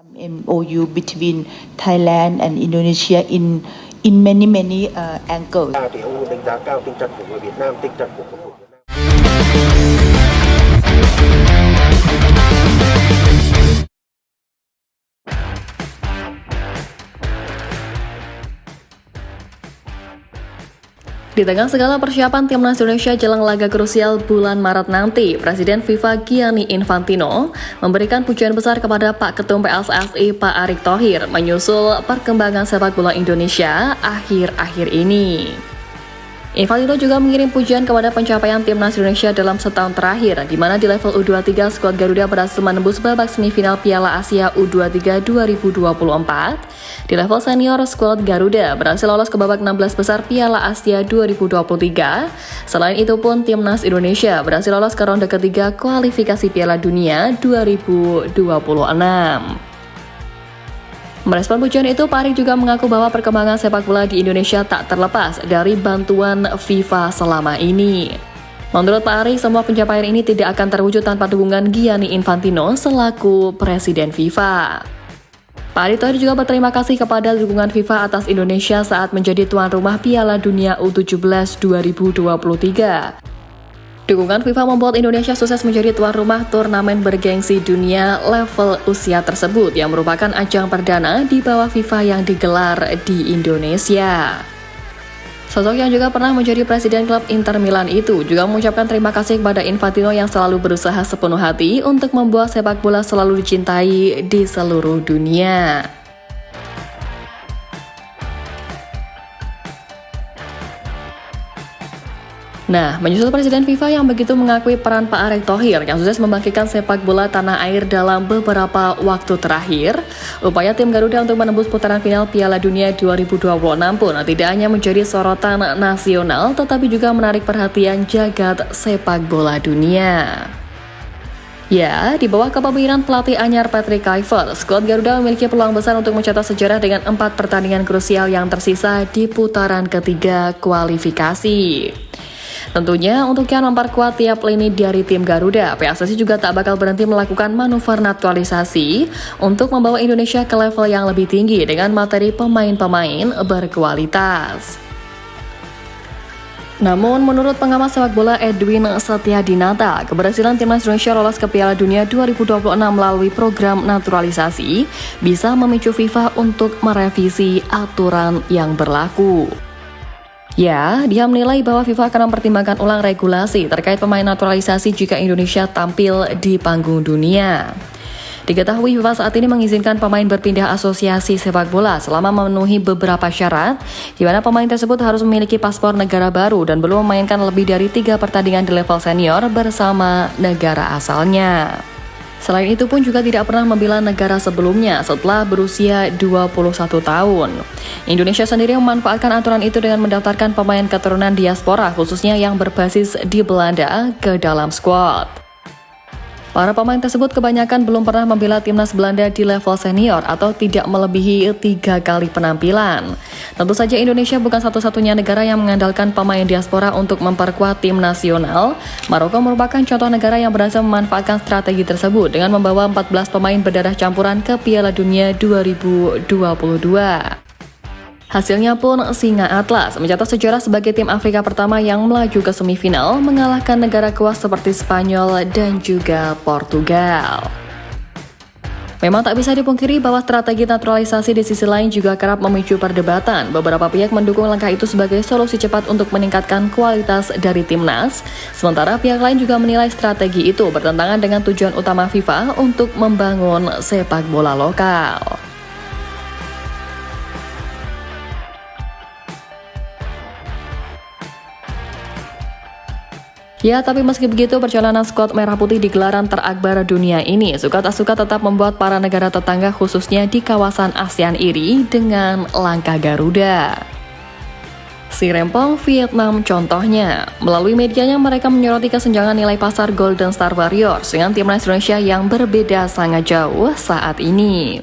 MOU between Thailand and Indonesia in many angles. Thì ông luôn đánh giá cao tinh thần của người Việt Nam, tinh thần của Quốc hội Việt Nam. Di tengah segala persiapan timnas Indonesia jelang laga krusial bulan Maret nanti, Presiden FIFA Gianni Infantino memberikan pujian besar kepada Pak Ketum PSSI Pak Erick Thohir menyusul perkembangan sepak bola Indonesia akhir-akhir ini. Infantino juga mengirim pujian kepada pencapaian timnas Indonesia dalam setahun terakhir, di mana di level U23 skuad Garuda berhasil menembus babak semifinal Piala Asia U23 2024. Di level senior, skuad Garuda berhasil lolos ke babak 16 besar Piala Asia 2023. Selain itu pun, timnas Indonesia berhasil lolos ke ronde ketiga kualifikasi Piala Dunia 2026. Merespon pujian itu, Pak Erick juga mengaku bahwa perkembangan sepak bola di Indonesia tak terlepas dari bantuan FIFA selama ini. Menurut Pak Erick, semua pencapaian ini tidak akan terwujud tanpa dukungan Gianni Infantino selaku Presiden FIFA. Pak Erick Thohir juga berterima kasih kepada dukungan FIFA atas Indonesia saat menjadi tuan rumah Piala Dunia U17 2023. Dukungan FIFA membuat Indonesia sukses menjadi tuan rumah turnamen bergengsi dunia level usia tersebut yang merupakan ajang perdana di bawah FIFA yang digelar di Indonesia. Sosok yang juga pernah menjadi presiden klub Inter Milan itu juga mengucapkan terima kasih kepada Infantino yang selalu berusaha sepenuh hati untuk membuat sepak bola selalu dicintai di seluruh dunia. Nah, menyusul Presiden FIFA yang begitu mengakui peran Pak Erick Thohir yang sukses membangkitkan sepak bola tanah air dalam beberapa waktu terakhir, upaya tim Garuda untuk menembus putaran final Piala Dunia 2026 pun tidak hanya menjadi sorotan nasional, tetapi juga menarik perhatian jagat sepak bola dunia. Ya, di bawah kepemimpinan pelatih anyar Patrick Kluivert, skuad Garuda memiliki peluang besar untuk mencetak sejarah dengan 4 pertandingan krusial yang tersisa di putaran ketiga kualifikasi. Tentunya untuk yang memperkuat tiap lini dari tim Garuda, PSSI juga tak bakal berhenti melakukan manuver naturalisasi untuk membawa Indonesia ke level yang lebih tinggi dengan materi pemain-pemain berkualitas. Namun, menurut pengamat sepak bola Edwin Setiadinata, keberhasilan timnas Indonesia lolos ke Piala Dunia 2026 melalui program naturalisasi bisa memicu FIFA untuk merevisi aturan yang berlaku. Ya, dia menilai bahwa FIFA akan mempertimbangkan ulang regulasi terkait pemain naturalisasi jika Indonesia tampil di panggung dunia. Diketahui FIFA saat ini mengizinkan pemain berpindah asosiasi sepak bola selama memenuhi beberapa syarat, di mana pemain tersebut harus memiliki paspor negara baru dan belum memainkan lebih dari 3 pertandingan di level senior bersama negara asalnya. Selain itu pun juga tidak pernah membela negara sebelumnya setelah berusia 21 tahun. Indonesia sendiri memanfaatkan aturan itu dengan mendaftarkan pemain keturunan diaspora khususnya yang berbasis di Belanda ke dalam skuad. Para pemain tersebut kebanyakan belum pernah membela timnas Belanda di level senior atau tidak melebihi 3 kali penampilan. Tentu saja Indonesia bukan satu-satunya negara yang mengandalkan pemain diaspora untuk memperkuat tim nasional. Maroko merupakan contoh negara yang berhasil memanfaatkan strategi tersebut dengan membawa 14 pemain berdarah campuran ke Piala Dunia 2022. Hasilnya pun Singa Atlas mencatat sejarah sebagai tim Afrika pertama yang melaju ke semifinal mengalahkan negara kuat seperti Spanyol dan juga Portugal. Memang tak bisa dipungkiri bahwa strategi naturalisasi di sisi lain juga kerap memicu perdebatan. Beberapa pihak mendukung langkah itu sebagai solusi cepat untuk meningkatkan kualitas dari timnas, sementara pihak lain juga menilai strategi itu bertentangan dengan tujuan utama FIFA untuk membangun sepak bola lokal. Ya, tapi meski begitu, perjalanan skuad Merah Putih di gelaran terakbar dunia ini suka tak suka tetap membuat para negara tetangga khususnya di kawasan ASEAN iri dengan langkah Garuda. Si Rempong Vietnam contohnya, melalui medianya mereka menyoroti kesenjangan nilai pasar Golden Star Warriors dengan timnas Indonesia yang berbeda sangat jauh saat ini.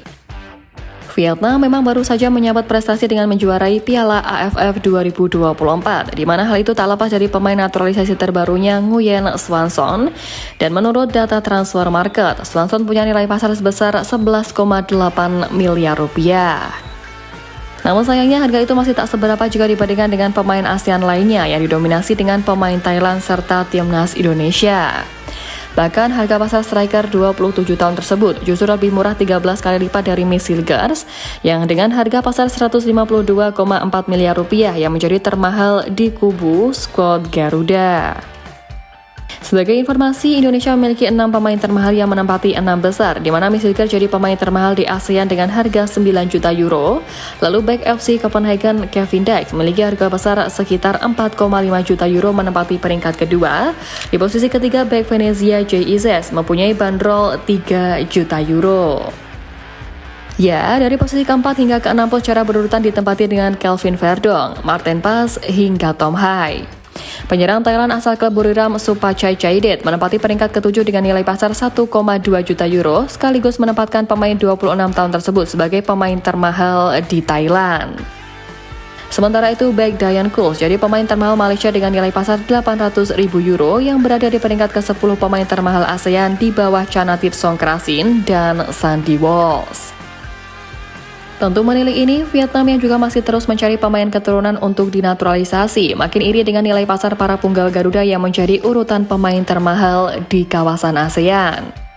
Vietnam memang baru saja menyabet prestasi dengan menjuarai Piala AFF 2024, di mana hal itu tak lepas dari pemain naturalisasi terbarunya Nguyen Swanson. Dan menurut data transfer market, Swanson punya nilai pasar sebesar 11,8 miliar rupiah. Namun sayangnya harga itu masih tak seberapa jika dibandingkan dengan pemain ASEAN lainnya yang didominasi dengan pemain Thailand serta timnas Indonesia. Bahkan harga pasar striker 27 tahun tersebut justru lebih murah 13 kali lipat dari Misilgars yang dengan harga pasar 152,4 miliar rupiah yang menjadi termahal di kubu skuad Garuda. Sebagai informasi, Indonesia memiliki 6 pemain termahal yang menempati 6 besar, di mana Misilgars jadi pemain termahal di ASEAN dengan harga 9 juta euro. Lalu back FC Copenhagen Kevin Dijk memiliki harga besar sekitar 4,5 juta euro menempati peringkat kedua. Di posisi ketiga, back Venezia JIZ mempunyai bandrol 3 juta euro. Ya, dari posisi keempat hingga ke-6 pun secara berurutan ditempati dengan Kelvin Verdong, Martin Pas, hingga Tom Hai. Penyerang Thailand asal klub Buriram Supachai Chaidet menempati peringkat ke-7 dengan nilai pasar 1,2 juta euro, sekaligus menempatkan pemain 26 tahun tersebut sebagai pemain termahal di Thailand. Sementara itu, back Dayan Kuls jadi pemain termahal Malaysia dengan nilai pasar 800.000 euro yang berada di peringkat ke-10 pemain termahal ASEAN di bawah Chanathip Songkrasin dan Sandy Walsh. Tentu menilai ini, Vietnam yang juga masih terus mencari pemain keturunan untuk dinaturalisasi, makin iri dengan nilai pasar para punggal Garuda yang menjadi urutan pemain termahal di kawasan ASEAN.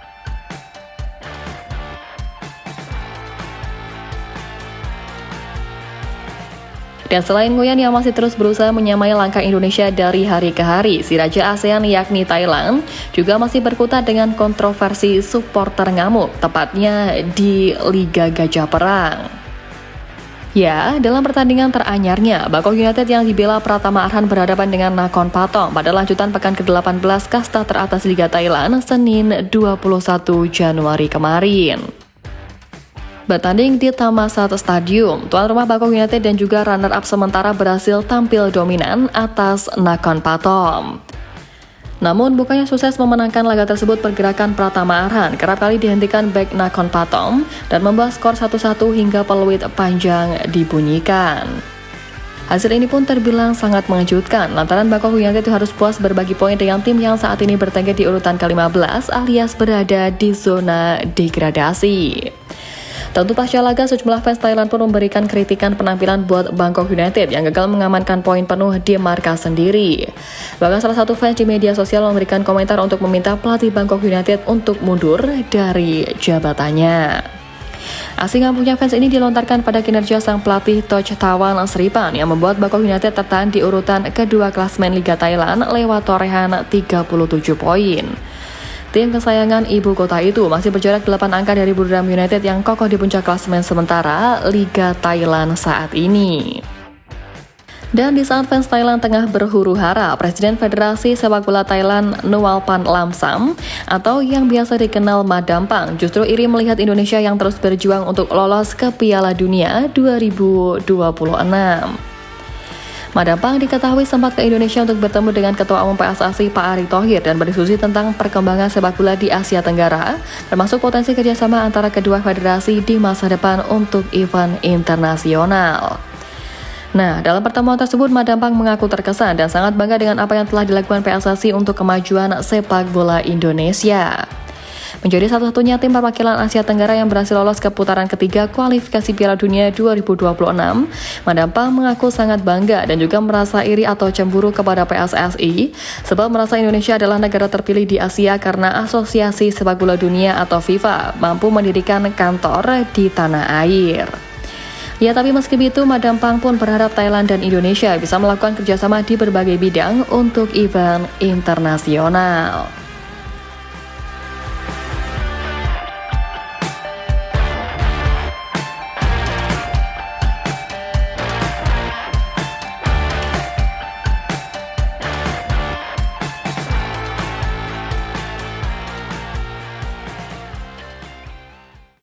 Dan selain Nguyen yang masih terus berusaha menyamai langkah Indonesia dari hari ke hari, si Raja ASEAN yakni Thailand juga masih berkutat dengan kontroversi supporter ngamuk, tepatnya di Liga Gajah Perang. Ya, dalam pertandingan teranyarnya, Bangkok United yang dibela Pratama Arhan berhadapan dengan Nakhon Pathom pada lanjutan pekan ke-18 kasta teratas Liga Thailand, Senin 21 Januari kemarin. Bertanding di Thammasat Stadium, tuan rumah Bangkok United dan juga runner-up sementara berhasil tampil dominan atas Nakhon Pathom. Namun bukannya sukses memenangkan laga tersebut, pergerakan Pratama Arhan kerap kali dihentikan back Nakhon Pathom dan membuat skor 1-1 hingga peluit panjang dibunyikan. Hasil ini pun terbilang sangat mengejutkan lantaran Bangkok United harus puas berbagi poin dengan tim yang saat ini bertengger di urutan ke-15 alias berada di zona degradasi. Tentu pasca laga, sejumlah fans Thailand pun memberikan kritikan penampilan buat Bangkok United yang gagal mengamankan poin penuh di markas sendiri. Bahkan salah satu fans di media sosial memberikan komentar untuk meminta pelatih Bangkok United untuk mundur dari jabatannya. Aksi ngamuknya fans ini dilontarkan pada kinerja sang pelatih Toch Tawan Sripan yang membuat Bangkok United tertahan di urutan kedua klasemen Liga Thailand lewat torehan 37 poin. Tim kesayangan ibu kota itu masih berjarak 8 angka dari Buriram United yang kokoh di puncak klasemen sementara Liga Thailand saat ini. Dan di saat fans Thailand tengah berhuru-hara, Presiden Federasi Sepak Bola Thailand Nualpan Lamsam atau yang biasa dikenal Madampang justru iri melihat Indonesia yang terus berjuang untuk lolos ke Piala Dunia 2026. Madampang diketahui sempat ke Indonesia untuk bertemu dengan Ketua Umum PSSI Pak Erick Thohir dan berdiskusi tentang perkembangan sepak bola di Asia Tenggara, termasuk potensi kerjasama antara kedua federasi di masa depan untuk event internasional. Nah, dalam pertemuan tersebut, Madampang mengaku terkesan dan sangat bangga dengan apa yang telah dilakukan PSSI untuk kemajuan sepak bola Indonesia. Menjadi satu-satunya tim perwakilan Asia Tenggara yang berhasil lolos ke putaran ketiga kualifikasi Piala Dunia 2026, Madampang mengaku sangat bangga dan juga merasa iri atau cemburu kepada PSSI sebab merasa Indonesia adalah negara terpilih di Asia karena Asosiasi Sepak Bola Dunia atau FIFA mampu mendirikan kantor di tanah air. Ya, tapi meski begitu, Madampang pun berharap Thailand dan Indonesia bisa melakukan kerjasama di berbagai bidang untuk event internasional.